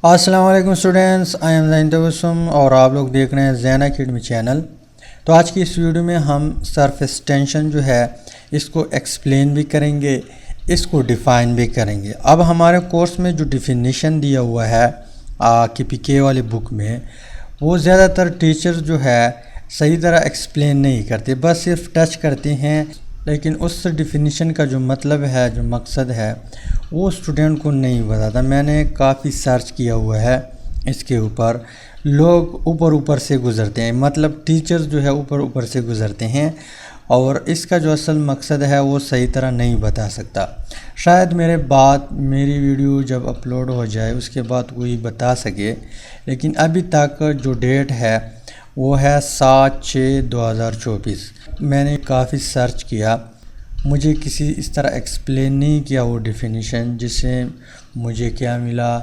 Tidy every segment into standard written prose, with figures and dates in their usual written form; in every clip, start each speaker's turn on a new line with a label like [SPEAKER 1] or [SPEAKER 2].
[SPEAKER 1] अस्सलाम वालेकुम students, I am ज़ैन तबस्सुम और आप लोग देख रहे हैं ज़ैन अकेडमी चैनल। तो आज की इस वीडियो में हम सरफेस टेंशन जो है इसको एक्सप्लेन भी करेंगे, इसको डिफ़ाइन भी करेंगे। अब हमारे कोर्स में जो डिफिनीशन दिया हुआ है KPK वाली बुक में, वो ज़्यादातर टीचर्स जो है सही तरह एक्सप्लेन नहीं करते, बस सिर्फ टच करते हैं, लेकिन उस डिफिनीशन का जो मतलब है, जो मकसद है, वो स्टूडेंट को नहीं बताता। मैंने काफ़ी सर्च किया हुआ है इसके ऊपर। लोग ऊपर ऊपर से गुज़रते हैं, मतलब टीचर्स जो है ऊपर ऊपर से गुज़रते हैं और इसका जो असल मकसद है वो सही तरह नहीं बता सकता। शायद मेरी वीडियो जब अपलोड हो जाए उसके बाद कोई बता सके, लेकिन अभी तक जो डेट है वो है 7/6/2024। मैंने काफ़ी सर्च किया, मुझे किसी इस तरह एक्सप्लेन नहीं किया वो डिफिनीशन, जिससे मुझे क्या मिला,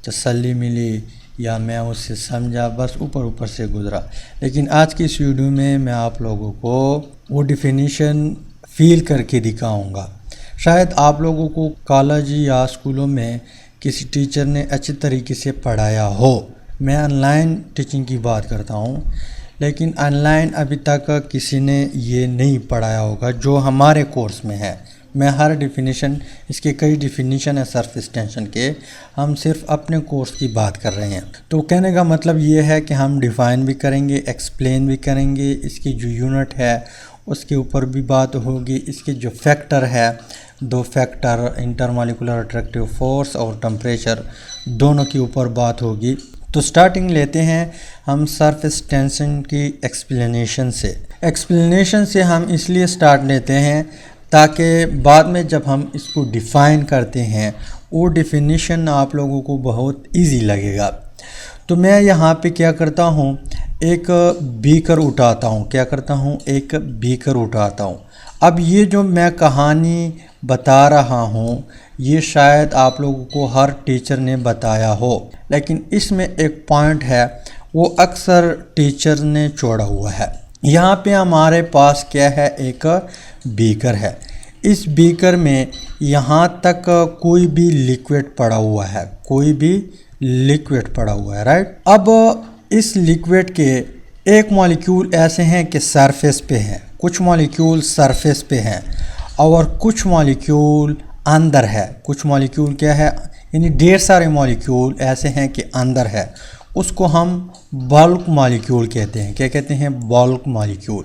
[SPEAKER 1] तसल्ली मिली या मैं उससे समझा, बस ऊपर ऊपर से गुज़रा। लेकिन आज की इस वीडियो में मैं आप लोगों को वो डिफिनीशन फ़ील करके दिखाऊंगा। शायद आप लोगों को कॉलेज या स्कूलों में किसी टीचर ने अच्छे तरीके से पढ़ाया हो। मैं ऑनलाइन टीचिंग की बात करता हूँ, लेकिन ऑनलाइन अभी तक किसी ने ये नहीं पढ़ाया होगा जो हमारे कोर्स में है। मैं हर डिफिनीशन, इसके कई डिफिनीशन है सरफेस टेंशन के, हम सिर्फ अपने कोर्स की बात कर रहे हैं। तो कहने का मतलब ये है कि हम डिफ़ाइन भी करेंगे, एक्सप्लेन भी करेंगे, इसकी जो यूनिट है उसके ऊपर भी बात होगी, इसके जो फैक्टर है, 2 फैक्टर इंटरमॉलिक्यूलर अट्रैक्टिव फोर्स और टेम्परेचर, दोनों के ऊपर बात होगी। तो स्टार्टिंग लेते हैं हम सरफेस टेंशन की एक्सप्लेनेशन से हम इसलिए स्टार्ट लेते हैं ताकि बाद में जब हम इसको डिफ़ाइन करते हैं वो डिफिनीशन आप लोगों को बहुत इजी लगेगा। तो मैं यहाँ पे क्या करता हूँ, एक बीकर उठाता हूँ। अब ये जो मैं कहानी बता रहा हूँ ये शायद आप लोगों को हर टीचर ने बताया हो, लेकिन इसमें एक पॉइंट है वो अक्सर टीचर ने छोड़ा हुआ है। यहाँ पे हमारे पास क्या है, एक बीकर है। इस बीकर में यहाँ तक कोई भी लिक्विड पड़ा हुआ है, राइट। अब इस लिक्विड के एक मॉलिक्यूल ऐसे हैं कि सरफेस पे हैं, कुछ मॉलिक्यूल सरफेस पे हैं और कुछ मॉलिक्यूल अंदर है। कुछ मॉलिक्यूल क्या है, यानी ढेर सारे मॉलिक्यूल ऐसे हैं कि अंदर है। उसको हम बल्क मॉलिक्यूल कहते हैं। क्या कहते हैं? Bulk molecule.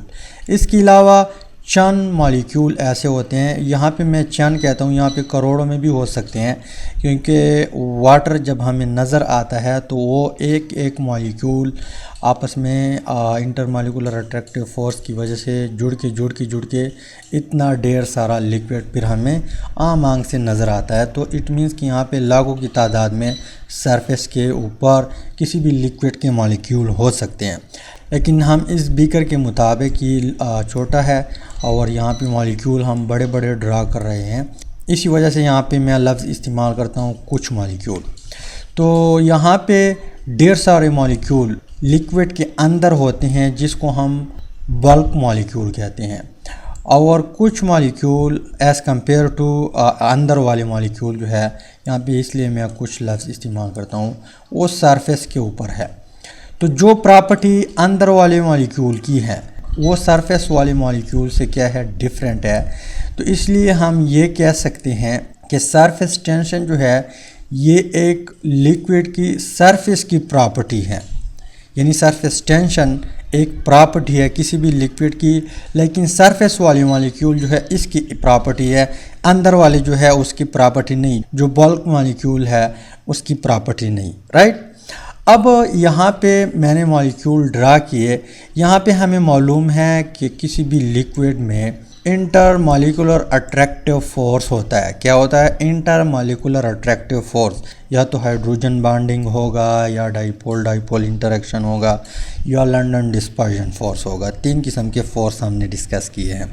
[SPEAKER 1] इसके अलावा चंद मॉलिक्यूल ऐसे होते हैं, यहाँ पे मैं चंद कहता हूँ, यहाँ पे करोड़ों में भी हो सकते हैं, क्योंकि वाटर जब हमें नज़र आता है तो वो एक एक मॉलिक्यूल आपस में इंटरमॉलिक्यूलर अट्रैक्टिव फोर्स की वजह से जुड़ के इतना ढेर सारा लिक्विड फिर हमें आम आंख से नज़र आता है। तो इट मीन्स कि यहाँ पे लाखों की तादाद में सरफेस के ऊपर किसी भी लिक्विड के मॉलिक्यूल हो सकते हैं, लेकिन हम इस बीकर के मुताबिक ये छोटा है और यहाँ पे मॉलिक्यूल हम बड़े बड़े ड्रा कर रहे हैं। इसी वजह से यहाँ पे मैं लफ्ज़ इस्तेमाल करता हूँ कुछ मॉलिक्यूल। तो यहाँ पे ढेर सारे मॉलिक्यूल लिक्विड के अंदर होते हैं जिसको हम बल्क मॉलिक्यूल कहते हैं, और कुछ मॉलिक्यूल एज़ कम्पेयर टू अंदर वाले मॉलिक्यूल जो है, यहाँ पे इसलिए मैं कुछ लफ्ज़ इस्तेमाल करता हूँ, वो सरफेस के ऊपर है। तो जो प्रॉपर्टी अंदर वाले मॉलिक्यूल की है वो सरफेस वाले मॉलिक्यूल से क्या है, डिफरेंट है। तो इसलिए हम ये कह सकते हैं कि सरफेस टेंशन जो है ये एक लिक्विड की सरफेस की प्रॉपर्टी है, यानी सरफेस टेंशन एक प्रॉपर्टी है किसी भी लिक्विड की, लेकिन सरफेस वाले मॉलिक्यूल जो है इसकी प्रॉपर्टी है, अंदर वाले जो है उसकी प्रॉपर्टी नहीं, जो बल्क मॉलिक्यूल है उसकी प्रॉपर्टी नहीं, राइट। अब यहाँ पे मैंने मॉलिक्यूल ड्रा किए। यहाँ पे हमें मालूम है कि किसी भी लिक्विड में इंटरमॉलिक्यूलर अट्रैक्टिव फोर्स होता है। क्या होता है? Intermolecular attractive force. या तो हाइड्रोजन बॉन्डिंग होगा, या डाइपोल डाइपोल इंटरेक्शन होगा, या लंदन डिस्पर्जन फोर्स होगा। 3 किस्म के फोर्स हमने डिस्कस किए हैं।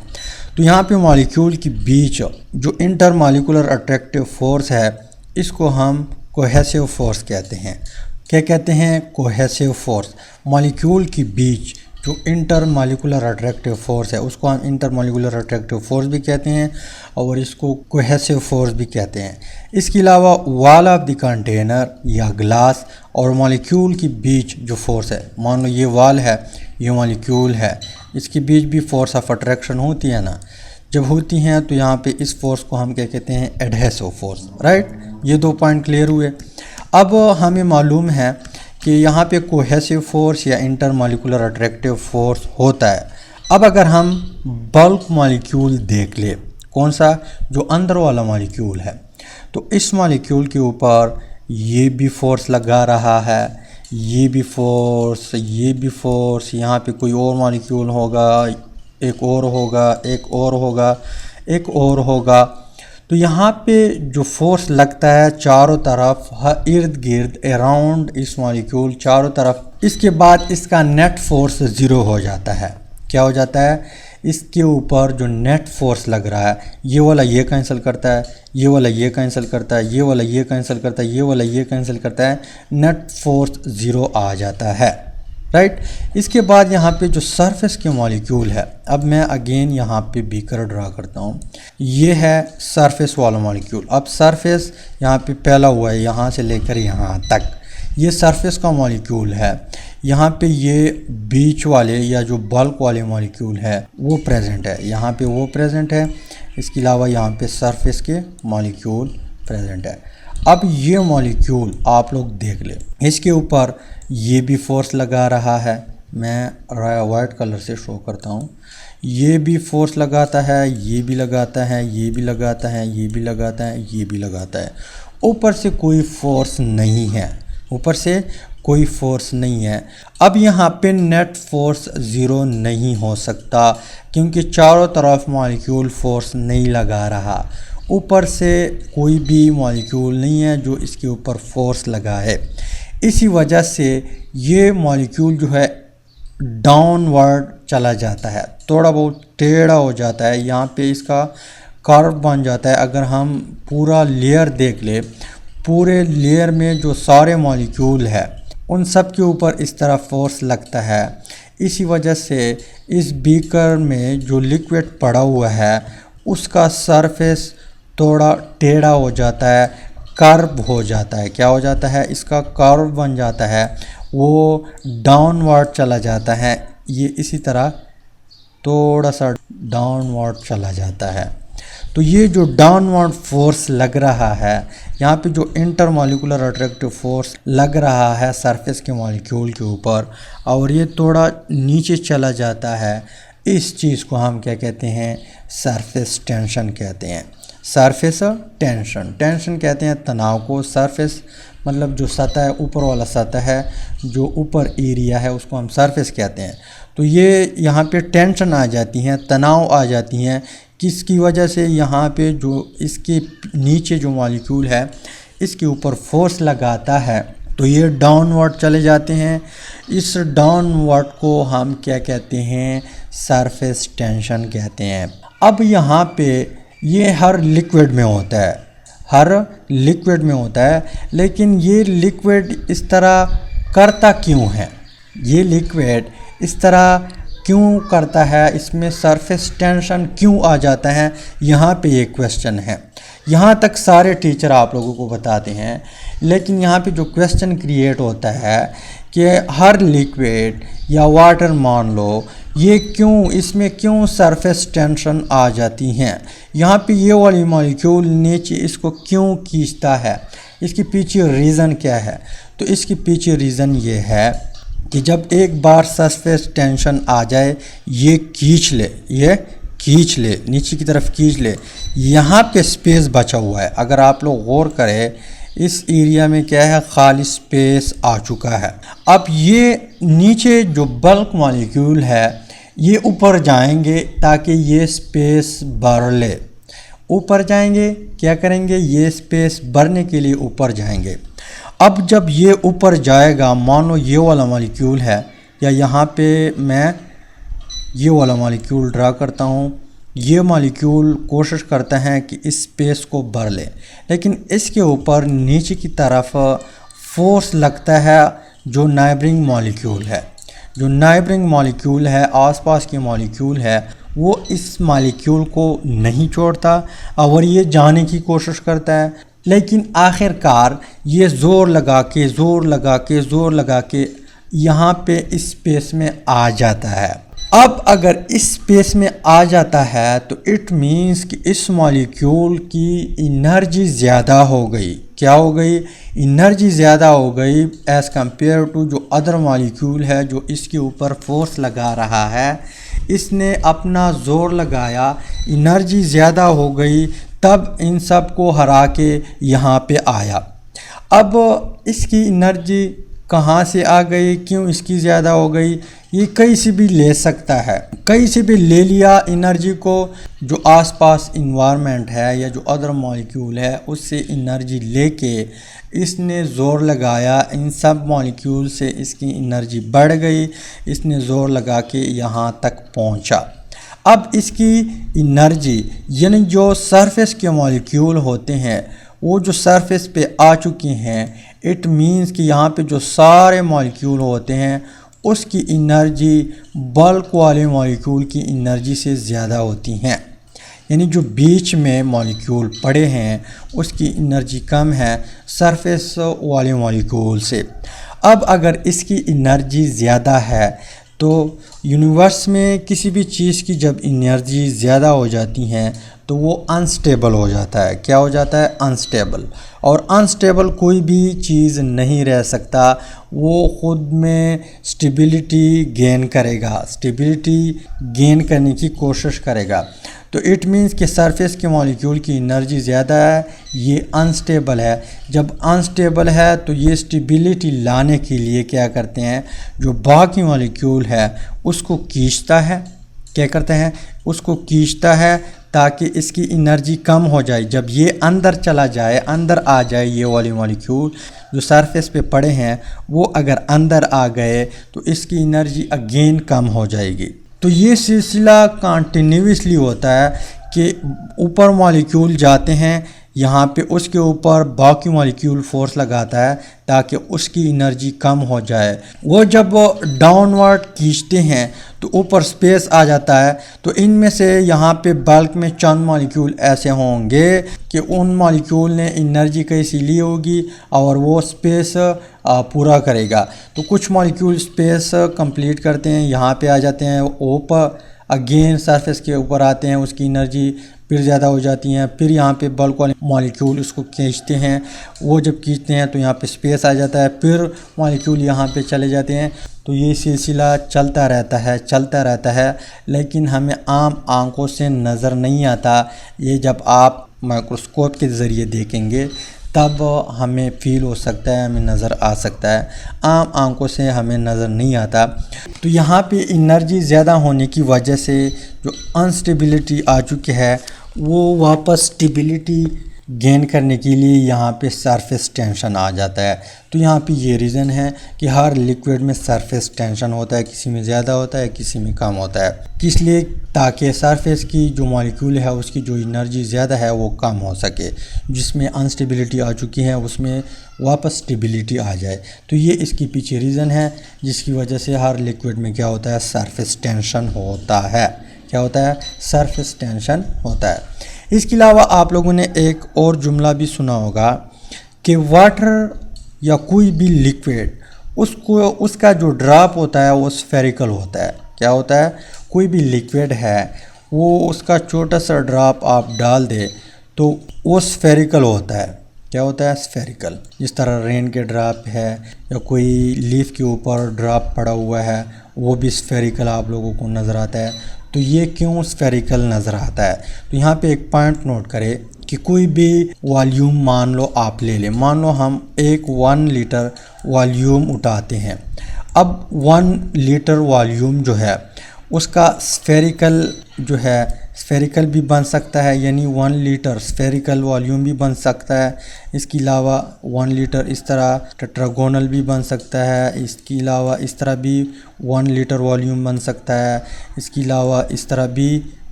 [SPEAKER 1] तो यहाँ पे मॉलिक्यूल के बीच जो इंटरमॉलिक्यूलर अट्रैक्टिव फोर्स है इसको हम कोहेसिव फोर्स कहते हैं। क्या कहते हैं? Cohesive force. मॉलिक्यूल के बीच जो इंटरमॉलिक्यूलर अट्रैक्टिव फोर्स है उसको हम इंटरमॉलिक्यूलर अट्रैक्टिव फोर्स भी कहते हैं और इसको कोहेसिव फोर्स भी कहते हैं। इसके अलावा वॉल ऑफ द कंटेनर या ग्लास और मॉलिक्यूल के बीच जो फोर्स है, मान लो ये वॉल है, ये मॉलिक्यूल है, इसके बीच भी फोर्स ऑफ अट्रैक्शन होती है ना, जब होती हैं तो यहाँ पे इस फोर्स को हम क्या कहते हैं, एडहेसिव फोर्स, राइट। ये 2 पॉइंट क्लियर हुए। अब हमें मालूम है कि यहाँ पे कोहेसिव फोर्स या इंटरमॉलिक्यूलर अट्रैक्टिव फोर्स होता है। अब अगर हम बल्क मॉलिक्यूल देख ले, कौन सा, जो अंदर वाला मॉलिक्यूल है, तो इस मॉलिक्यूल के ऊपर ये भी फोर्स लगा रहा है, ये भी फोर्स, ये भी फोर्स, यहाँ पे कोई और मॉलिक्यूल होगा, एक और होगा, एक और होगा, एक और होगा। तो यहाँ पे जो फोर्स लगता है चारों तरफ, इर्द गिर्द, अराउंड इस मॉलिक्यूल चारों तरफ, इसके बाद इसका नेट फोर्स 0 हो जाता है। क्या हो जाता है, इसके ऊपर जो नेट फोर्स लग रहा है, ये वाला ये कैंसिल करता है, ये वाला ये कैंसिल करता है, ये वाला ये कैंसिल करता है, ये वाला ये कैंसिल करता है, नेट फोर्स 0 आ जाता है, राइट। इसके बाद यहाँ पे जो सरफेस के मॉलिक्यूल है, अब मैं अगेन यहाँ पे बीकर ड्रा करता हूँ, ये है सरफेस वाला मॉलिक्यूल। अब सरफेस यहाँ पे फैला हुआ है, यहाँ से लेकर यहाँ तक, ये सरफेस का मॉलिक्यूल है। यहाँ पे ये बीच वाले या जो बल्क वाले मॉलिक्यूल है वो प्रेजेंट है, यहाँ पे वो प्रेजेंट है। इसके अलावा यहाँ पे सरफेस के मॉलिक्यूल प्रेजेंट है। अब ये मॉलिक्यूल आप लोग देख ले, इसके ऊपर ये भी फोर्स लगा रहा है, मैं वाइट कलर से शो करता हूँ, ये भी फोर्स लगाता है, ये भी लगाता है, ये भी लगाता है, ये भी लगाता है, ये भी लगाता है। ऊपर से कोई फोर्स नहीं है, ऊपर से कोई फोर्स नहीं है। अब यहाँ पे नेट फोर्स 0 नहीं हो सकता क्योंकि चारों तरफ मॉलिक्यूल फोर्स नहीं लगा रहा। ऊपर से कोई भी मॉलिक्यूल नहीं है जो इसके ऊपर फोर्स लगा है। इसी वजह से ये मॉलिक्यूल जो है डाउनवर्ड चला जाता है, थोड़ा बहुत टेढ़ा हो जाता है, यहाँ पे इसका कर्व बन जाता है। अगर हम पूरा लेयर देख ले, पूरे लेयर में जो सारे मॉलिक्यूल है उन सब के ऊपर इस तरह फोर्स लगता है। इसी वजह से इस बीकर में जो लिक्विड पड़ा हुआ है उसका सरफेस थोड़ा टेढ़ा हो जाता है, कर्व हो जाता है। क्या हो जाता है, इसका कर्व बन जाता है, वो डाउनवर्ड चला जाता है। ये इसी तरह थोड़ा सा डाउनवर्ड चला जाता है। तो ये जो डाउनवर्ड फोर्स लग रहा है, यहाँ पे जो इंटरमॉलिक्यूलर अट्रैक्टिव फोर्स लग रहा है सरफेस के मॉलिक्यूल के ऊपर, और ये थोड़ा नीचे चला जाता है, इस चीज़ को हम क्या कहते हैं, सरफेस टेंशन कहते हैं। सरफेस टेंशन, टेंशन कहते हैं तनाव को। सरफेस मतलब जो सतह है, ऊपर वाला सतह है, जो ऊपर एरिया है उसको हम सरफेस कहते हैं। तो ये यहाँ पे टेंशन आ जाती हैं, तनाव आ जाती हैं, किसकी वजह से, यहाँ पे जो इसके नीचे जो मॉलिक्यूल है इसके ऊपर फोर्स लगाता है तो ये डाउनवर्ड चले जाते हैं। इस डाउनवर्ड को हम क्या कहते हैं, सरफेस टेंशन कहते हैं। अब यहाँ पे ये हर लिक्विड में होता है, हर लिक्विड में होता है, लेकिन ये लिक्विड इस तरह करता क्यों है, ये लिक्विड इस तरह क्यों करता है, इसमें सरफेस टेंशन क्यों आ जाता है, यहाँ पे ये क्वेश्चन है। यहाँ तक सारे टीचर आप लोगों को बताते हैं, लेकिन यहाँ पे जो क्वेश्चन क्रिएट होता है कि हर लिक्विड या वाटर मान लो, ये क्यों, इसमें क्यों सरफेस टेंशन आ जाती हैं, यहाँ पे ये वाली मॉलिक्यूल नीचे इसको क्यों खींचता है, इसके पीछे रीज़न क्या है। तो इसके पीछे रीज़न ये है कि जब एक बार सरफेस टेंशन आ जाए, ये खींच ले, ये खींच ले, नीचे की तरफ खींच ले, यहाँ पे स्पेस बचा हुआ है। अगर आप लोग गौर करें, इस एरिया में क्या है, खाली स्पेस आ चुका है। अब ये नीचे जो बल्क मॉलिक्यूल है ये ऊपर जाएंगे ताकि ये स्पेस भर ले, ऊपर जाएंगे, क्या करेंगे, ये स्पेस भरने के लिए ऊपर जाएंगे। अब जब ये ऊपर जाएगा, मान लो ये वाला मॉलिक्यूल है, या यहाँ पे मैं ये वाला मॉलिक्यूल ड्रा करता हूँ, ये मॉलिक्यूल कोशिश करता है कि इस स्पेस को भर ले, लेकिन इसके ऊपर नीचे की तरफ फोर्स लगता है जो नाइबरिंग मॉलिक्यूल है। जो नाइबरिंग मॉलिक्यूल है, आसपास के मॉलिक्यूल है, वो इस मॉलिक्यूल को नहीं छोड़ता और ये जाने की कोशिश करता है, लेकिन आखिरकार ये ज़ोर लगा के यहाँ पे इस स्पेस में आ जाता है। अब अगर इस स्पेस में आ जाता है तो इट मीन्स कि इस मॉलिक्यूल की एनर्जी ज़्यादा हो गई। क्या हो गई? एनर्जी ज़्यादा हो गई एज़ कम्पेयर टू जो अदर मॉलिक्यूल है जो इसके ऊपर फोर्स लगा रहा है। इसने अपना ज़ोर लगाया, एनर्जी ज़्यादा हो गई, तब इन सब को हरा के यहाँ पे आया। अब इसकी एनर्जी कहाँ से आ गई, क्यों इसकी ज़्यादा हो गई, ये कहीं से भी ले सकता है। कहीं से भी ले लिया एनर्जी को, जो आसपास इन्वायरमेंट है या जो अदर मॉलिक्यूल है उससे एनर्जी लेके इसने ज़ोर लगाया, इन सब मॉलिक्यूल से इसकी एनर्जी बढ़ गई, इसने ज़ोर लगा के यहाँ तक पहुँचा। अब इसकी एनर्जी यानी जो सरफेस के मॉलिक्यूल होते हैं वो जो सरफेस पे आ चुके हैं, इट मीन्स कि यहाँ पे जो सारे मॉलिक्यूल होते हैं उसकी एनर्जी बल्क वाले मॉलिक्यूल की एनर्जी से ज़्यादा होती हैं। यानी जो बीच में मॉलिक्यूल पड़े हैं उसकी एनर्जी कम है सरफेस वाले मॉलिक्यूल से। अब अगर इसकी एनर्जी ज़्यादा है तो यूनिवर्स में किसी भी चीज़ की जब एनर्जी ज़्यादा हो जाती हैं तो वो अनस्टेबल हो जाता है। क्या हो जाता है? अनस्टेबल। और अनस्टेबल कोई भी चीज़ नहीं रह सकता, वो ख़ुद में स्टेबिलिटी गेन करेगा, स्टेबिलिटी गेन करने की कोशिश करेगा। तो इट मीन्स कि सरफेस के मॉलिक्यूल की एनर्जी ज़्यादा है, ये अनस्टेबल है। जब अनस्टेबल है तो ये स्टेबिलिटी लाने के लिए क्या करते हैं, जो बाकी मॉलिक्यूल है उसको खींचता है। क्या करते हैं? उसको खींचता है ताकि इसकी एनर्जी कम हो जाए। जब ये अंदर चला जाए, अंदर आ जाए, ये वाले मॉलिक्यूल जो सरफेस पे पड़े हैं वो अगर अंदर आ गए तो इसकी एनर्जी अगेन कम हो जाएगी। तो ये सिलसिला कंटिन्यूसली होता है कि ऊपर मॉलिक्यूल जाते हैं, यहाँ पे उसके ऊपर बाकी मॉलिक्यूल फोर्स लगाता है ताकि उसकी एनर्जी कम हो जाए। वो जब डाउनवर्ड खींचते हैं तो ऊपर स्पेस आ जाता है, तो इनमें से यहाँ पे बल्क में चंद मॉलिक्यूल ऐसे होंगे कि उन मॉलिक्यूल ने एनर्जी कैसी ली होगी और वो स्पेस पूरा करेगा। तो कुछ मॉलिक्यूल स्पेस कंप्लीट करते हैं, यहाँ पे आ जाते हैं, ऊपर अगेन सरफेस के ऊपर आते हैं, उसकी एनर्जी फिर ज़्यादा हो जाती हैं, फिर यहाँ पे बल्क वाले मॉलिक्यूल उसको खींचते हैं। वो जब खींचते हैं तो यहाँ पे स्पेस आ जाता है, फिर मॉलिक्यूल यहाँ पे चले जाते हैं। तो ये सिलसिला चलता रहता है, लेकिन हमें आम आंखों से नज़र नहीं आता। ये जब आप माइक्रोस्कोप के ज़रिए देखेंगे तब हमें फ़ील हो सकता है, हमें नज़र आ सकता है, आम आंखों से हमें नज़र नहीं आता। तो यहाँ पे एनर्जी ज़्यादा होने की वजह से जो अनस्टेबिलिटी आ चुकी है वो वापस स्टेबिलिटी गेन करने के लिए यहाँ पे सरफेस टेंशन आ जाता है। तो यहाँ पे ये रीज़न है कि हर लिक्विड में सरफेस टेंशन होता है, किसी में ज़्यादा होता है, किसी में कम होता है। किस लिए? ताकि सरफेस की जो मॉलिक्यूल है उसकी जो एनर्जी ज़्यादा है वो कम हो सके, जिसमें अनस्टेबिलिटी आ चुकी है उसमें वापस स्टेबिलिटी आ जाए। तो ये इसके पीछे रीज़न है जिसकी वजह से हर लिक्विड में क्या होता है, सरफेस टेंशन होता है। क्या होता है? सरफेस टेंशन होता है। इसके अलावा आप लोगों ने एक और जुमला भी सुना होगा कि वाटर या कोई भी लिक्विड उसका जो ड्रॉप होता है वो स्फेरिकल होता है। क्या होता है? कोई भी लिक्विड है वो उसका छोटा सा ड्रॉप आप डाल दे तो वो स्फेरिकल होता है। क्या होता है? स्फेरिकल। जिस तरह रेन के ड्रॉप है या कोई लीफ के ऊपर ड्रॉप पड़ा हुआ है वो भी स्फेरिकल आप लोगों को नज़र आता है। तो ये क्यों स्फेरिकल नज़र आता है? तो यहाँ पे एक पॉइंट नोट करें कि कोई भी वॉल्यूम मान लो आप ले लें, मान लो हम 1 लीटर वॉल्यूम उठाते हैं। अब 1 लीटर वॉल्यूम जो है उसका स्फेरिकल जो है स्फेरिकल भी बन सकता है, यानी 1 लीटर स्फेरिकल वॉल्यूम भी बन सकता है। इसके अलावा 1 लीटर इस तरह टेट्रागोनल भी बन सकता है। इसके अलावा इस तरह भी 1 लीटर वॉल्यूम बन सकता है। इसके अलावा इस तरह भी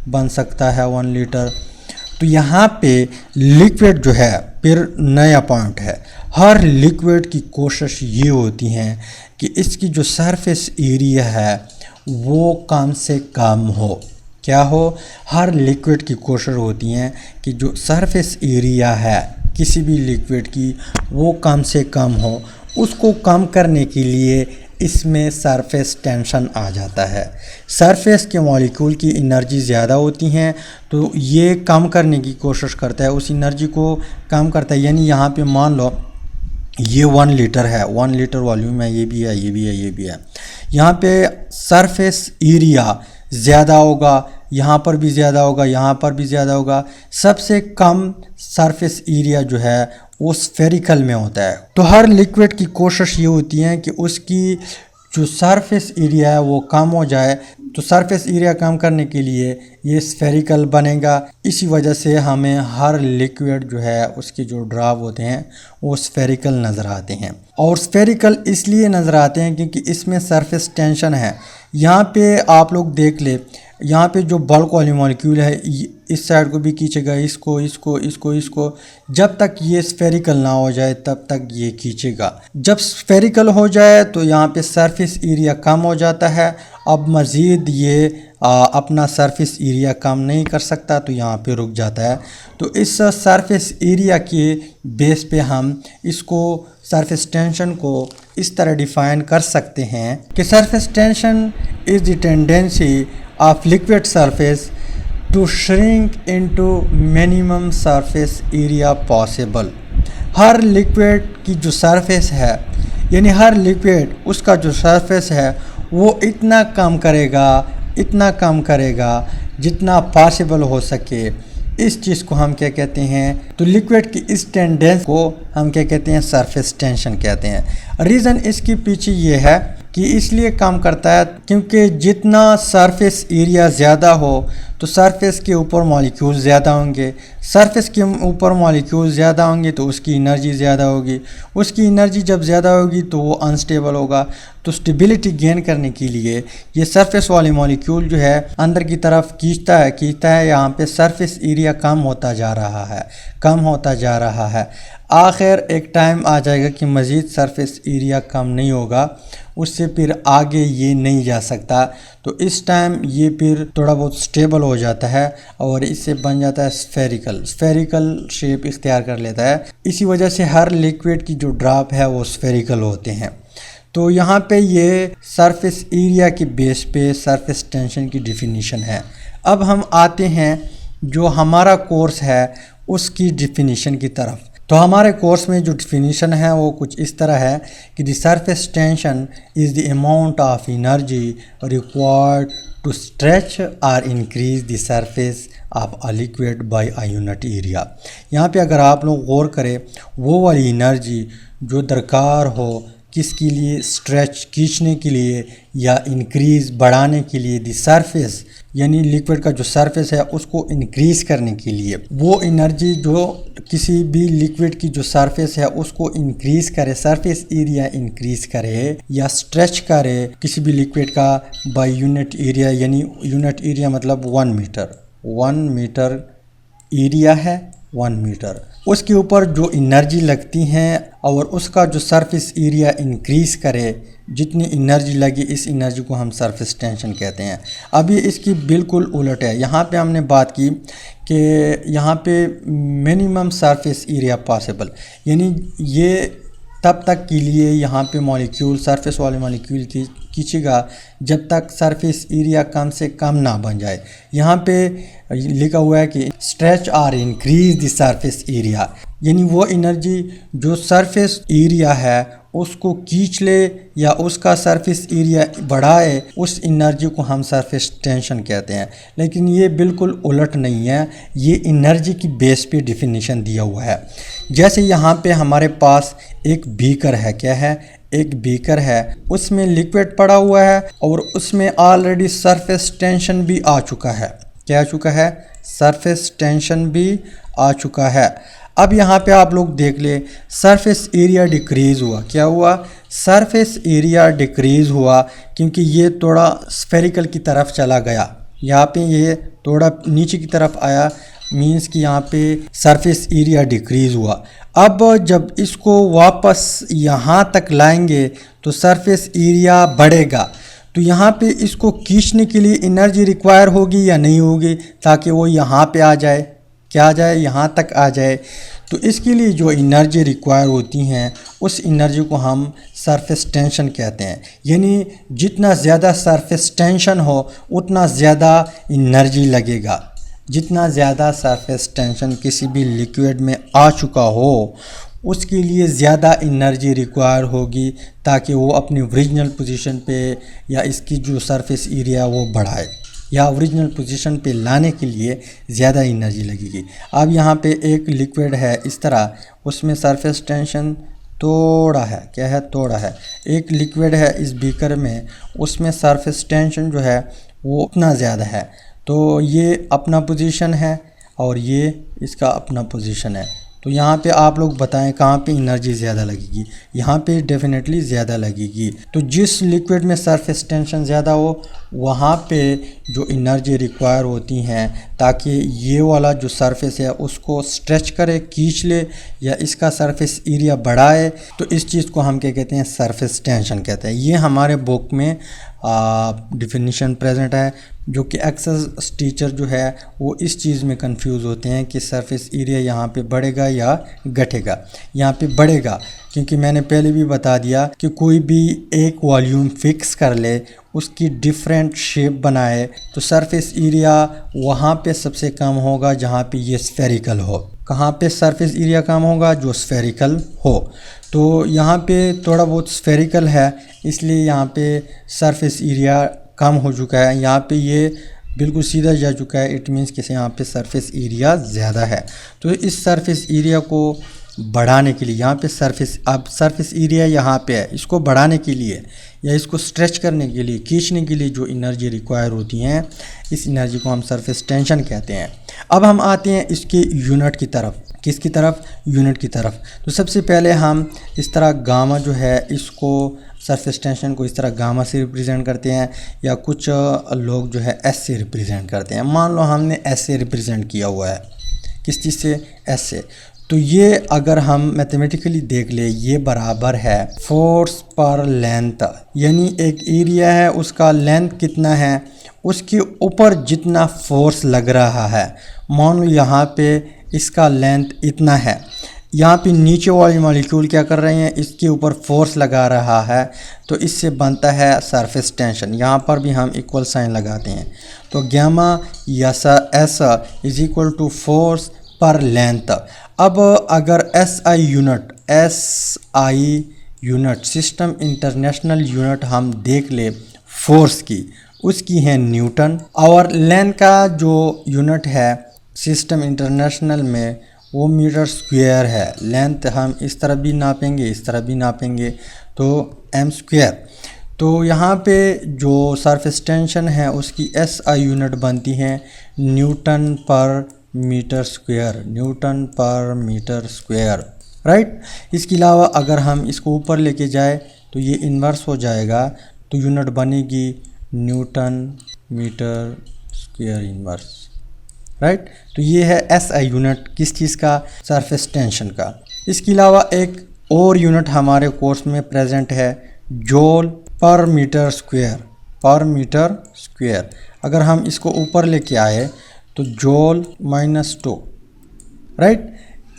[SPEAKER 1] बन सकता है 1 लीटर। तो यहाँ पे लिक्विड जो है फिर नया पॉइंट है। हर लिक्विड की कोशिश ये होती है कि इसकी जो सरफेस एरिया है वो कम से कम हो। क्या हो? हर लिक्विड की कोशिश होती है कि जो सरफेस एरिया है किसी भी लिक्विड की वो कम से कम हो। उसको कम करने के लिए इसमें सरफेस टेंशन आ जाता है। सरफेस के मॉलिक्यूल की एनर्जी ज़्यादा होती हैं तो ये कम करने की कोशिश करता है, उस एनर्जी को कम करता है। यानी यहाँ पे मान लो ये 1 लीटर है, 1 लीटर वॉल्यूम है, ये भी है, ये भी है, ये भी है। यहाँ पे सरफेस एरिया ज़्यादा होगा, यहाँ पर भी ज़्यादा होगा, यहाँ पर भी ज़्यादा होगा। सबसे कम सरफेस एरिया जो है वो स्फेरिकल में होता है। तो हर लिक्विड की कोशिश ये होती है कि उसकी जो सरफेस एरिया है वो कम हो जाए। तो सरफेस एरिया कम करने के लिए ये स्फेरिकल बनेगा। इसी वजह से हमें हर लिक्विड जो है उसके जो ड्रॉप होते हैं वो स्फेरिकल नज़र आते हैं। और स्फेरिकल इसलिए नज़र आते हैं क्योंकि इसमें सरफेस टेंशन है। यहाँ पे आप लोग देख ले, यहाँ पे जो बल्क वाली मॉलिक्यूल है इस साइड को भी खींचेगा, इसको इसको इसको इसको। जब तक ये स्फेरिकल ना हो जाए तब तक ये खींचेगा। जब स्फेरिकल हो जाए तो यहाँ पे सरफेस एरिया कम हो जाता है। अब मज़ीद ये अपना सरफेस एरिया कम नहीं कर सकता तो यहाँ पे रुक जाता है। तो इस सरफेस एरिया के बेस पे हम इसको सरफेस टेंशन को इस तरह डिफ़ाइन कर सकते हैं कि surface tension is the tendency of liquid surface to shrink into minimum surface area possible. हर लिक्विड की जो सरफेस है, यानी हर लिक्विड उसका जो सरफेस है वो इतना कम करेगा जितना पॉसिबल हो सके। इस चीज़ को हम क्या कहते हैं? तो लिक्विड की इस टेंडेंस को हम क्या कहते हैं? सरफेस टेंशन कहते हैं। रीज़न इसके पीछे ये है कि इसलिए कम करता है क्योंकि जितना सरफेस एरिया ज़्यादा हो तो सरफेस के ऊपर मॉलिक्यूल ज़्यादा होंगे। सरफेस के ऊपर मॉलिक्यूल ज़्यादा होंगे तो उसकी एनर्जी ज़्यादा होगी। उसकी एनर्जी जब ज़्यादा होगी तो वो अनस्टेबल होगा। तो स्टेबिलिटी गेन करने के लिए ये सरफेस वाले मॉलिक्यूल जो है अंदर की तरफ खींचता है। यहाँ पे सरफेस एरिया कम होता जा रहा है। आखिर एक टाइम आ जाएगा कि मज़ीद सरफेस एरिया कम नहीं होगा, उससे फिर आगे ये नहीं जा सकता। तो इस टाइम ये फिर थोड़ा बहुत स्टेबल हो जाता है और इससे बन जाता है स्फेरिकल शेप इख्तियार कर लेता है। इसी वजह से हर लिक्विड की जो ड्रॉप है वो स्फेरिकल होते हैं। तो यहाँ पे ये सरफेस एरिया के बेस पे सरफेस टेंशन की डिफिनीशन है। अब हम आते हैं जो हमारा कोर्स है उसकी डिफिनीशन की तरफ। तो हमारे कोर्स में जो डिफिनीशन है वो कुछ इस तरह है कि the surface tension is the amount of energy required to stretch और increase the surface of a liquid by a unit area. यहाँ पे अगर आप लोग गौर करें वो वाली एनर्जी जो दरकार हो किसके लिए? स्ट्रेच खींचने के लिए या इंक्रीज़ बढ़ाने के लिए द सरफेस, यानी लिक्विड का जो सरफेस है उसको इंक्रीज़ करने के लिए। वो एनर्जी जो किसी भी लिक्विड की जो सरफेस है उसको इंक्रीज़ करे, सरफेस एरिया इंक्रीज़ करे या स्ट्रेच करे किसी भी लिक्विड का बाय यूनिट एरिया। यानी यूनिट एरिया मतलब 1 मीटर एरिया है, 1 मीटर। उसके ऊपर जो एनर्जी लगती हैं और उसका जो सरफेस एरिया इंक्रीज़ करे, जितनी एनर्जी लगी इस एनर्जी को हम सरफेस टेंशन कहते हैं। अभी इसकी बिल्कुल उलट है। यहाँ पे हमने बात की कि यहाँ पे मिनिमम सरफेस एरिया पॉसिबल, यानी ये तब तक के लिए यहाँ पे मॉलिक्यूल सरफेस वाले मॉलिक्यूल की खींचेगा जब तक सरफेस एरिया कम से कम ना बन जाए। यहाँ पे लिखा हुआ है कि स्ट्रेच और इंक्रीज द सरफेस एरिया, यानी वो एनर्जी जो सरफेस एरिया है उसको खींच ले या उसका सरफेस एरिया बढ़ाए, उस एनर्जी को हम सरफेस टेंशन कहते हैं। लेकिन ये बिल्कुल उलट नहीं है, ये एनर्जी की बेस पे डिफिनीशन दिया हुआ है। जैसे यहाँ पे हमारे पास एक बीकर है, क्या है? एक बीकर है, उसमें लिक्विड पड़ा हुआ है और उसमें ऑलरेडी सरफेस टेंशन भी आ चुका है। क्या आ चुका है? सरफेस टेंशन भी आ चुका है। अब यहाँ पे आप लोग देख ले, सरफेस एरिया डिक्रीज़ हुआ। क्या हुआ? सरफेस एरिया डिक्रीज़ हुआ क्योंकि ये थोड़ा स्फेरिकल की तरफ चला गया। यहाँ पे ये थोड़ा नीचे की तरफ आया मीन्स कि यहाँ पे सरफेस एरिया डिक्रीज हुआ। अब जब इसको वापस यहाँ तक लाएंगे तो सरफेस एरिया बढ़ेगा। तो यहाँ पे इसको खींचने के लिए एनर्जी रिक्वायर होगी या नहीं होगी, ताकि वो यहाँ पे आ जाए, क्या आ जाए, यहाँ तक आ जाए। तो इसके लिए जो एनर्जी रिक्वायर होती हैं उस एनर्जी को हम सरफेस टेंशन कहते हैं। यानी जितना ज़्यादा सरफेस टेंशन हो उतना ज़्यादा एनर्जी लगेगा। जितना ज़्यादा सरफेस टेंशन किसी भी लिक्विड में आ चुका हो उसके लिए ज़्यादा एनर्जी रिक्वायर होगी, ताकि वो अपनी ओरिजिनल पोजीशन पे या इसकी जो सरफेस एरिया वो बढ़ाए, या ओरिजिनल पोजीशन पे लाने के लिए ज़्यादा एनर्जी लगेगी। अब यहाँ पे एक लिक्विड है इस तरह, उसमें सरफेस टेंशन थोड़ा है, क्या है, थोड़ा है। एक लिक्विड है इस बीकर में, उसमें सरफेस टेंशन जो है वो उतना ज़्यादा है। तो ये अपना पोजीशन है और ये इसका अपना पोजीशन है। तो यहाँ पे आप लोग बताएं कहाँ पे एनर्जी ज़्यादा लगेगी। यहाँ पे डेफिनेटली ज़्यादा लगेगी। तो जिस लिक्विड में सरफेस टेंशन ज़्यादा हो वहाँ पे जो एनर्जी रिक्वायर होती हैं ताकि ये वाला जो सरफेस है उसको स्ट्रेच करे, खींच ले, या इसका सरफेस एरिया बढ़ाए, तो इस चीज़ को हम क्या कहते हैं, सरफेस टेंशन कहते हैं। ये हमारे बुक में डिफिनीशन प्रेजेंट है, जो कि अक्सर टीचर जो है वो इस चीज़ में कंफ्यूज होते हैं कि सरफेस एरिया यहाँ पे बढ़ेगा या घटेगा। यहाँ पे बढ़ेगा क्योंकि मैंने पहले भी बता दिया कि कोई भी एक वॉल्यूम फिक्स कर ले, उसकी डिफरेंट शेप बनाए, तो सरफेस एरिया वहाँ पे सबसे कम होगा जहाँ पे ये स्फेरिकल हो। कहाँ पे सरफेस एरिया कम होगा, जो स्फेरिकल हो। तो यहाँ पे थोड़ा बहुत स्फेरिकल है, इसलिए यहाँ पे सरफेस एरिया कम हो चुका है। यहाँ पे ये बिल्कुल सीधा जा चुका है, इट मीन्स कि यहाँ पे सरफेस एरिया ज़्यादा है। तो इस सरफेस एरिया को बढ़ाने के लिए यहाँ पे सरफेस एरिया यहाँ पे है, इसको बढ़ाने के लिए या इसको स्ट्रेच करने के लिए, खींचने के लिए जो एनर्जी रिक्वायर होती हैं, इस एनर्जी को हम सरफेस टेंशन कहते हैं। अब हम आते हैं इसके यूनिट की तरफ। किसकी तरफ, यूनिट की तरफ। तो सबसे पहले हम इस तरह गामा जो है इसको, सरफेस टेंशन को इस तरह गामा से रिप्रेजेंट करते हैं, या कुछ लोग जो है एस से रिप्रेजेंट करते हैं। मान लो हमने एस से रिप्रेजेंट किया हुआ है, किस चीज़ से, एस से। तो ये अगर हम मैथमेटिकली देख ले, ये बराबर है फोर्स पर लेंथ। यानी एक एरिया है, उसका लेंथ कितना है, उसके ऊपर जितना फोर्स लग रहा है। मान लो यहाँ पे इसका लेंथ इतना है, यहाँ पे नीचे वाली मॉलिक्यूल क्या कर रहे हैं, इसके ऊपर फोर्स लगा रहा है, तो इससे बनता है सरफेस टेंशन। यहाँ पर भी हम इक्वल साइन लगाते हैं। तो गामा या S is equal to force per length. अब अगर SI unit system international unit हम देख ले फोर्स की, उसकी है न्यूटन, और लेंथ का जो यूनिट है सिस्टम इंटरनेशनल में वो मीटर स्क्वायर है। लेंथ हम इस तरह भी नापेंगे, इस तरह भी नापेंगे, तो m स्क्वायर। तो यहाँ पे जो सरफेस टेंशन है उसकी SI यूनिट बनती है न्यूटन पर मीटर स्क्वायर, न्यूटन पर मीटर स्क्वायर, राइट। इसके अलावा अगर हम इसको ऊपर लेके जाए तो ये इन्वर्स हो जाएगा, तो यूनिट बनेगी newton metre square inverse, right. तो ये है SI यूनिट, किस चीज़ का, सरफेस टेंशन का। इसके अलावा एक और यूनिट हमारे कोर्स में प्रेजेंट है, जूल पर मीटर स्क्वायर, पर मीटर स्क्वायर। अगर हम इसको ऊपर लेके आए तो जूल -2, राइट।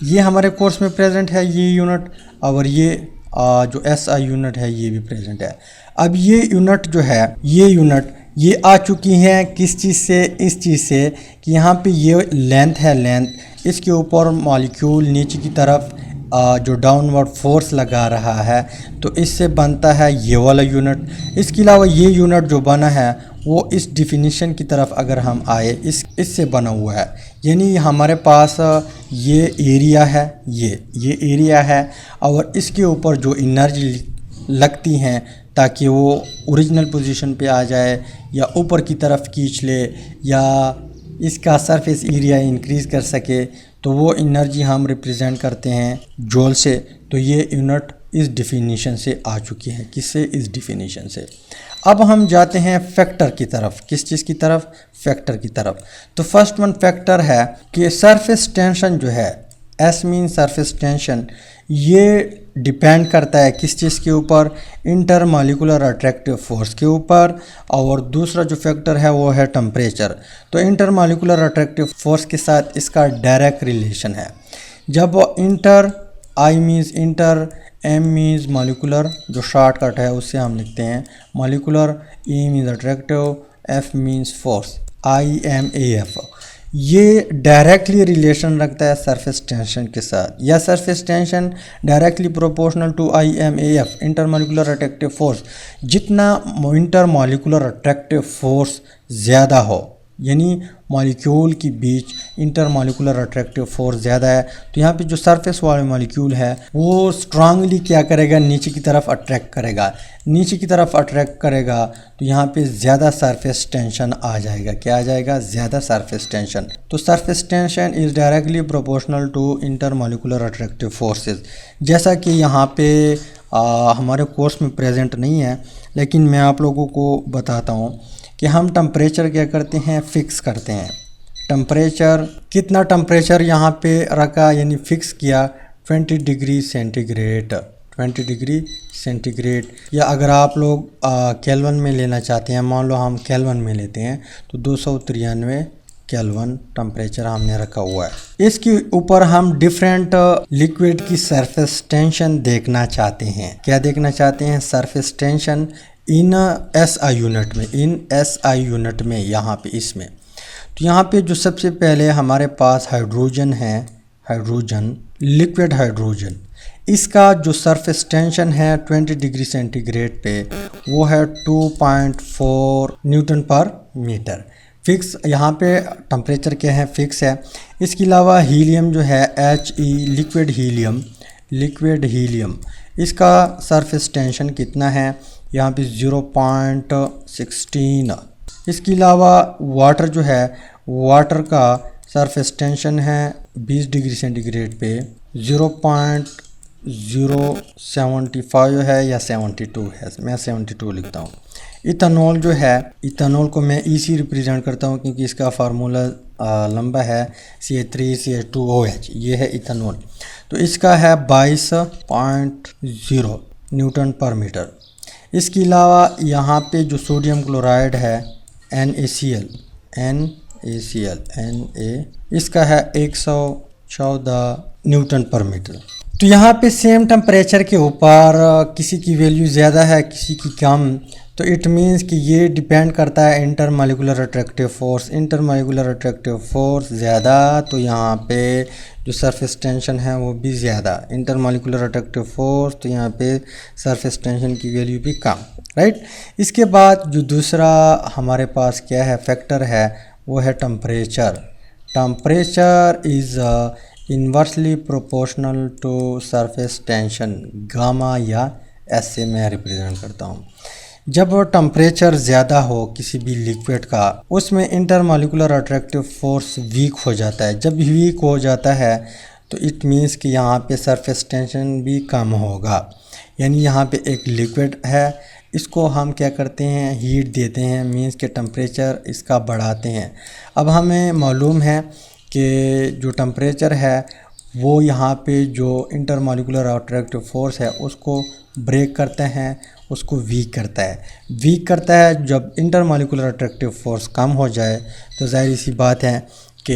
[SPEAKER 1] ये हमारे कोर्स में प्रेजेंट है ये यूनिट, और ये जो SI यूनिट है ये भी प्रेजेंट है। अब ये यूनिट जो है, ये यूनिट ये आ चुकी हैं किस चीज़ से, इस चीज़ से कि यहाँ पे ये लेंथ है, लेंथ, इसके ऊपर मॉलिक्यूल नीचे की तरफ जो डाउनवर्ड फोर्स लगा रहा है, तो इससे बनता है ये वाला यूनिट। इसके अलावा ये यूनिट जो बना है वो इस डिफिनीशन की तरफ अगर हम आए, इससे बना हुआ है। यानी हमारे पास ये एरिया है, ये एरिया है, और इसके ऊपर जो एनर्जी लगती हैं ताकि वो ओरिजिनल पोजीशन पे आ जाए, या ऊपर की तरफ खींच ले, या इसका सरफेस एरिया इंक्रीज़ कर सके, तो वो एनर्जी हम रिप्रेजेंट करते हैं जूल से। तो ये यूनिट इस डिफिनीशन से आ चुकी है। किससे? इस डिफिनीशन से। अब हम जाते हैं फैक्टर की तरफ। किस चीज़ की तरफ? फैक्टर की तरफ। तो फर्स्ट वन फैक्टर है कि सरफेस टेंशन जो है, एस मीन सरफेस टेंशन, ये डिपेंड करता है किस चीज़ के ऊपर? इंटरमॉलिक्यूलर अट्रैक्टिव फोर्स के ऊपर। और दूसरा जो फैक्टर है वो है टेम्परेचर। तो इंटरमॉलिक्यूलर अट्रैक्टिव फोर्स के साथ इसका डायरेक्ट रिलेशन है। जब inter, I means inter, M means molecular, जो शॉर्टकट है उससे हम लिखते हैं molecular, E means attractive, F means force, IMAF, ये डायरेक्टली रिलेशन रखता है सरफेस टेंशन के साथ। या surface tension directly proportional to IMAF, intermolecular attractive force. जितना इंटरमॉलिक्यूलर अट्रैक्टिव फोर्स ज़्यादा हो, यानी मॉलिक्यूल के बीच इंटरमॉलिक्यूलर अट्रैक्टिव फोर्स ज़्यादा है, तो यहाँ पे जो सरफेस वाले मॉलिक्यूल है वो स्ट्रांगली क्या करेगा? नीचे की तरफ अट्रैक्ट करेगा। नीचे की तरफ अट्रैक्ट करेगा तो यहाँ पे ज़्यादा सरफेस टेंशन आ जाएगा। क्या आ जाएगा? ज़्यादा सरफेस टेंशन। तो surface tension is directly proportional to intermolecular attractive forces. जैसा कि यहाँ पे हमारे कोर्स में प्रेजेंट नहीं है, लेकिन मैं आप लोगों को बताता हूँ कि हम टेम्परेचर क्या करते हैं? फिक्स करते हैं। टेम्परेचर, कितना टेम्परेचर यहाँ पे रखा, यानी फिक्स किया 20 डिग्री सेंटीग्रेड, 20 डिग्री सेंटीग्रेड। या अगर आप लोग केल्विन में लेना चाहते हैं, मान लो हम केल्विन में लेते हैं, तो 293 केल्विन टेम्परेचर हमने रखा हुआ है। इसके ऊपर हम डिफरेंट लिक्विड की सरफेस टेंशन देखना चाहते हैं। क्या देखना चाहते हैं? Surface tension in SI unit में, इन SI यूनिट में, यहाँ पे इसमें। तो यहाँ पे जो सबसे पहले हमारे पास हाइड्रोजन है, हाइड्रोजन, लिक्विड हाइड्रोजन, इसका जो सरफेस टेंशन है 20 डिग्री सेंटीग्रेड पे वो है 2.4 न्यूटन पर मीटर। फिक्स, यहाँ पे टेम्परेचर क्या है? फिक्स है। इसके अलावा हीलियम जो है, HE, liquid helium, liquid helium, इसका सरफेस टेंशन कितना है? यहाँ पे 0.16। इसके अलावा वाटर जो है, वाटर का सरफेस टेंशन है 20 डिग्री सेंटीग्रेड पे 0.075 है या 72 है, मैं 72 लिखता हूँ। इथेनॉल जो है, इथेनॉल को मैं EC रिप्रेजेंट करता हूँ क्योंकि इसका फार्मूला लंबा है, CH3CH2OH, ये है इथेनॉल। तो इसका है 22.0 न्यूटन पर मीटर। इसके अलावा यहाँ पे जो सोडियम क्लोराइड है, NaCl, इसका है 114 न्यूटन पर मीटर। तो यहाँ पे सेम टेम्परेचर के ऊपर किसी की वैल्यू ज़्यादा है, किसी की कम, तो इट मीन्स कि ये डिपेंड करता है intermolecular attractive force. Intermolecular attractive force ज़्यादा तो यहाँ पे जो सरफेस टेंशन है वो भी ज़्यादा। इंटरमॉलिक्यूलर अट्रैक्टिव फोर्स तो यहाँ पे सरफेस टेंशन की वैल्यू भी कम, राइट। इसके बाद जो दूसरा हमारे पास क्या है, फैक्टर है, वो है temperature. Temperature is inversely proportional to surface tension, gamma या एस से मैं रिप्रेजेंट करता हूँ। जब टेम्परेचर ज़्यादा हो किसी भी लिक्विड का, उसमें इंटरमॉलिक्यूलर अट्रैक्टिव फोर्स वीक हो जाता है। जब वीक हो जाता है तो इट मीन्स कि यहाँ पे सरफेस टेंशन भी कम होगा। यानी यहाँ पे एक लिक्विड है, इसको हम क्या करते हैं, हीट देते हैं, मीन्स के टेम्परेचर इसका बढ़ाते हैं। अब हमें मालूम है कि जो टेम्परेचर है वो यहाँ पे जो इंटरमॉलिक्यूलर अट्रैक्टिव फोर्स है उसको ब्रेक करते हैं, उसको वीक करता है। वीक करता है जब इंटरमॉलिक्यूलर अट्रैक्टिव फोर्स कम हो जाए तो जाहिर सी बात है कि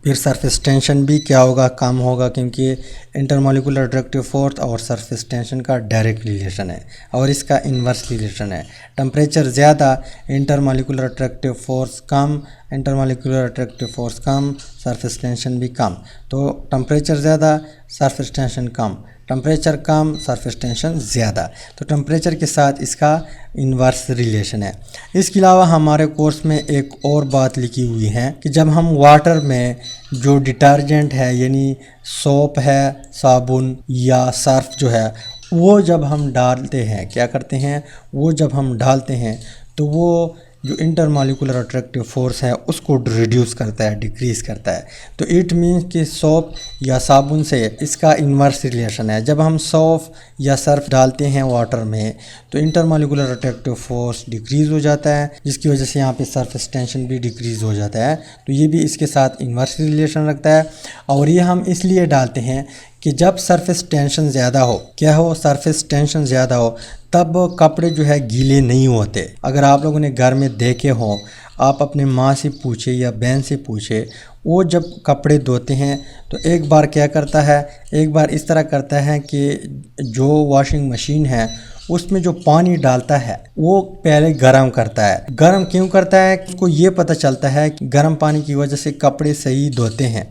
[SPEAKER 1] फिर सरफेस टेंशन भी क्या होगा, कम होगा, क्योंकि इंटरमॉलिक्यूलर अट्रैक्टिव फोर्स और सरफेस टेंशन का डायरेक्ट रिलेशन है और इसका इन्वर्स रिलेशन है। टेम्परेचर ज़्यादा, इंटरमॉलिक्यूलर अट्रैक्टिव फोर्स कम, इंटरमॉलिक्यूलर अट्रैक्टिव फोर्स कम, सरफेस टेंशन भी कम। तो टेम्परेचर ज़्यादा, सरफेस टेंशन कम, टेम्परेचर कम, सरफेस टेंशन ज़्यादा। तो टेम्परेचर के साथ इसका इन्वर्स रिलेशन है। इसके अलावा हमारे कोर्स में एक और बात लिखी हुई है कि जब हम वाटर में जो डिटर्जेंट है, यानी सोप है, साबुन या सर्फ जो है, वो जब हम डालते हैं, क्या करते हैं, वो जब हम डालते हैं तो वो जो इंटरमॉलिक्यूलर अट्रैक्टिव फोर्स है उसको रिड्यूस करता है, डिक्रीज़ करता है। तो इट मीन्स कि सोप या साबुन से इसका इन्वर्स रिलेशन है। जब हम सोप या सर्फ डालते हैं वाटर में तो इंटरमॉलिक्यूलर अट्रैक्टिव फोर्स डिक्रीज़ हो जाता है, जिसकी वजह से यहाँ पे सरफेस टेंशन भी डिक्रीज़ हो जाता है। तो ये भी इसके साथ इन्वर्स रिलेशन रखता है। और ये हम इसलिए डालते हैं कि जब सरफेस टेंशन ज़्यादा हो, क्या हो, सरफेस टेंशन ज़्यादा हो, तब कपड़े जो है गीले नहीं होते। अगर आप लोगों ने घर में देखे हों, आप अपने माँ से पूछे या बहन से पूछे, वो जब कपड़े धोते हैं तो एक बार क्या करता है, एक बार इस तरह करता है कि जो वॉशिंग मशीन है उसमें जो पानी डालता है वो पहले गर्म करता है। गर्म क्यों करता है? उसको ये पता चलता है कि गर्म पानी की वजह से कपड़े सही धोते हैं।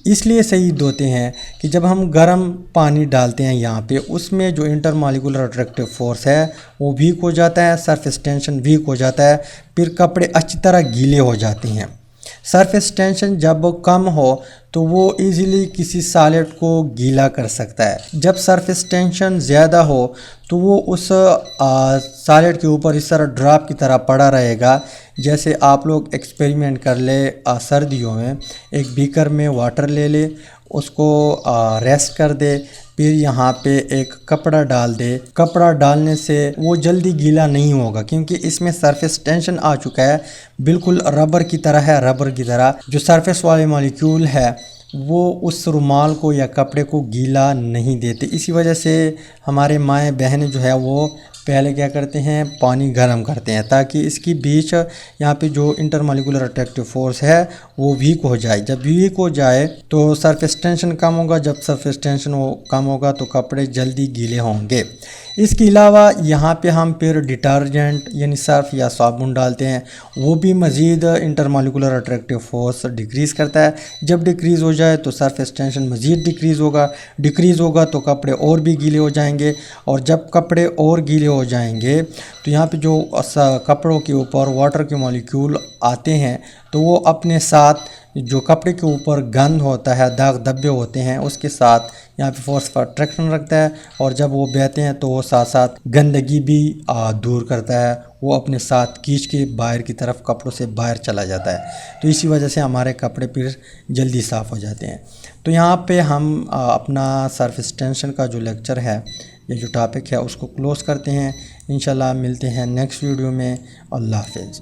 [SPEAKER 1] इसलिए सही धोते हैं कि जब हम गर्म पानी डालते हैं यहाँ पे, उसमें जो इंटरमॉलिक्यूलर अट्रैक्टिव फोर्स है वो वीक हो जाता है, सरफेस टेंशन वीक हो जाता है, फिर कपड़े अच्छी तरह गीले हो जाते हैं। सरफेस टेंशन जब कम हो तो वो इजीली किसी सॉलिड को गीला कर सकता है। जब सरफेस टेंशन ज़्यादा हो तो वो उस सॉलिड के ऊपर इस तरह ड्रॉप की तरह पड़ा रहेगा। जैसे आप लोग एक्सपेरिमेंट कर ले, सर्दियों में एक बीकर में वाटर ले ले, उसको रेस्ट कर दे, फिर यहाँ पे एक कपड़ा डाल दे। कपड़ा डालने से वो जल्दी गीला नहीं होगा क्योंकि इसमें सरफेस टेंशन आ चुका है, बिल्कुल रबर की तरह है। रबर की तरह जो सरफेस वाले मॉलिक्यूल है वो उस रुमाल को या कपड़े को गीला नहीं देते। इसी वजह से हमारे माएँ बहनें जो है वो पहले क्या करते हैं, पानी गर्म करते हैं ताकि इसकी बीच यहाँ पे जो इंटरमॉलिक्यूलर अट्रैक्टिव फोर्स है वो वीक हो जाए। जब वीक हो जाए तो सरफेस टेंशन कम होगा। जब सरफेस टेंशन कम होगा तो कपड़े जल्दी गीले होंगे। इसके अलावा यहाँ पे हम फिर डिटर्जेंट यानी सर्फ या साबुन डालते हैं, वो भी मज़ीद इंटरमॉलिक्यूलर अट्रैक्टिव फोर्स डिक्रीज़ करता है। जब डिक्रीज़ हो जाए तो सरफेस टेंशन मज़ीद डिक्रीज़ होगा तो कपड़े और भी गीले हो जाएंगे। और जब कपड़े और गीले हो जाएंगे तो यहाँ पे जो कपड़ों के ऊपर वाटर के मॉलिक्यूल आते हैं तो वो अपने साथ जो कपड़े के ऊपर गंध होता है, दाग धब्बे होते हैं, उसके साथ यहाँ पे फोर्स पर अट्रैक्शन रखता है। और जब वो बहते हैं तो वो साथ साथ गंदगी भी दूर करता है, वो अपने साथ खींच के बाहर की तरफ कपड़ों से बाहर चला जाता है। तो इसी वजह से हमारे कपड़े फिर जल्दी साफ़ हो जाते हैं। तो यहाँ पे हम अपना सरफेस टेंशन का जो लेक्चर है, ये जो टॉपिक है, उसको क्लोज़ करते हैं। इंशाल्लाह मिलते हैं नेक्स्ट वीडियो में। अल्लाह हाफ़िज़।